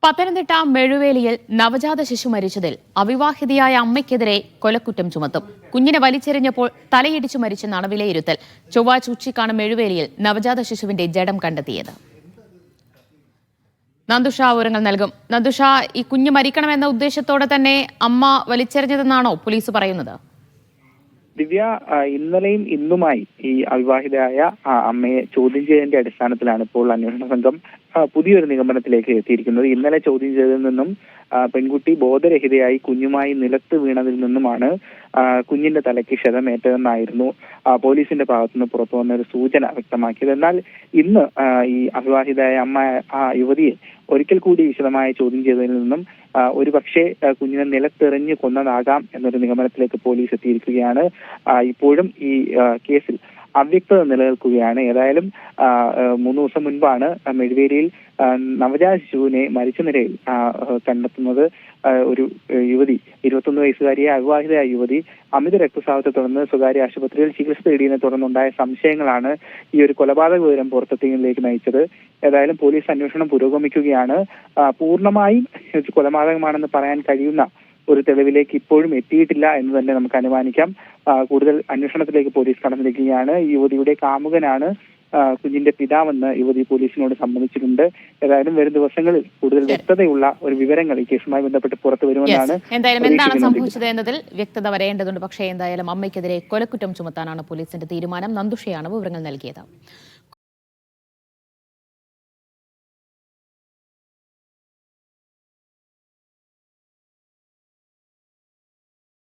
പത്തനംതിട്ട മെഴുവേലിയിൽ നവജാത ശിശു മരിച്ചതിൽ അവിവാഹിതയായ അമ്മയ്ക്കെതിരെ കൊലക്കുറ്റം ചുമത്തും. കുഞ്ഞിനെ വലിച്ചെറിഞ്ഞപ്പോൾ തലയിടിച്ചു മരിച്ചെന്നാണ് വിലയിരുത്തൽ. ചൊവ്വാഴ്ച ഉച്ചയ്ക്കാണ് മെഴുവേലിയിൽ നവജാത ശിശുവിന്റെ ജഡം കണ്ടെത്തിയത്. നന്ദുഷ വിവരങ്ങൾ നൽകും. നന്ദുഷ, ഈ കുഞ്ഞ് മരിക്കണമെന്ന ഉദ്ദേശത്തോടെ തന്നെ അമ്മ വലിച്ചെറിഞ്ഞതെന്നാണോ പോലീസ് പറയുന്നത്? ദിവ്യ, ഇന്നലെയും ഇന്നുമായി ഈ അവിവാഹിതയായ അമ്മയെ ചോദ്യം ചെയ്തതിന്റെ അടിസ്ഥാനത്തിലാണ് ഇപ്പോൾ അന്വേഷണ സംഘം പുതിയൊരു നിഗമനത്തിലേക്ക് എത്തിയിരിക്കുന്നത്. ഇന്നലെ ചോദ്യം ചെയ്തതിൽ നിന്നും പെൺകുട്ടി ബോധരഹിതയായി കുഞ്ഞുമായി നിലത്ത് വീണതിൽ നിന്നുമാണ് കുഞ്ഞിന്റെ തലയ്ക്ക് ക്ഷതമേറ്റതെന്നായിരുന്നു പോലീസിന്റെ ഭാഗത്തുനിന്ന് പുറത്തു വന്ന ഒരു സൂചന വ്യക്തമാക്കിയത്. എന്നാൽ ഇന്ന് ഈ അവിവാഹിതയായ അമ്മ യുവതിയെ ഒരിക്കൽ കൂടി വിശദമായ ചോദ്യം ചെയ്തതിൽ നിന്നും ഒരുപക്ഷെ കുഞ്ഞിനെ നിലത്തെറിഞ്ഞ് കൊന്നതാകാം എന്നൊരു നിഗമനത്തിലേക്ക് പോലീസ് എത്തിയിരിക്കുകയാണ്. ഇപ്പോഴും ഈ കേസിൽ അവ്യക്തത നിലനിൽക്കുകയാണ്. ഏതായാലും 3 ദിവസം മുൻപാണ് മെഴുവേലിയിൽ നവജാത ശിശുവിനെ മരിച്ച നിലയിൽ കണ്ടെത്തുന്നത്. ഒരു യുവതി, 21 വയസ്സുകാരിയെ അവിവാഹിതയായ യുവതി അമിത രക്തസ്രാവത്തെ തുടർന്ന് സ്വകാര്യ ആശുപത്രിയിൽ ചികിത്സ തേടിയതിനെ തുടർന്നുണ്ടായ സംശയങ്ങളാണ് ഈ ഒരു കൊലപാതക വിവരം പുറത്തെത്തിയതിലേക്ക് നയിച്ചത്. ഏതായാലും പോലീസ് അന്വേഷണം പുരോഗമിക്കുകയാണ്. പൂർണ്ണമായും കൊലപാതകമാണെന്ന് പറയാൻ കഴിയുന്ന ഒരു തെളിവിലേക്ക് ഇപ്പോഴും എത്തിയിട്ടില്ല എന്ന് തന്നെ നമുക്ക് അനുമാനിക്കാം. കൂടുതൽ അന്വേഷണത്തിലേക്ക് പോലീസ് കടന്നിരിക്കുകയാണ്. യുവതിയുടെ കാമുകനാണ് കുഞ്ഞിന്റെ പിതാവെന്ന് യുവതി പോലീസിനോട് സമ്മതിച്ചിട്ടുണ്ട്. ഏതായാലും വരും ദിവസങ്ങളിൽ കൂടുതൽ വ്യക്തതയുള്ള ഒരു വിവരങ്ങൾ ഈ കേസുമായി ബന്ധപ്പെട്ട് പുറത്തു വരുമെന്നാണ്. എന്തായാലും എന്താണ് സംഭവിച്ചത് എന്നതിൽ വ്യക്തത വരേണ്ടതുണ്ട്. പക്ഷേ എന്തായാലും അമ്മയ്ക്കെതിരെ കൊലക്കുറ്റം ചുമത്താനാണ് പോലീസിന്റെ തീരുമാനം. നന്ദുഷയാണ് വിവരങ്ങൾ നൽകിയത്.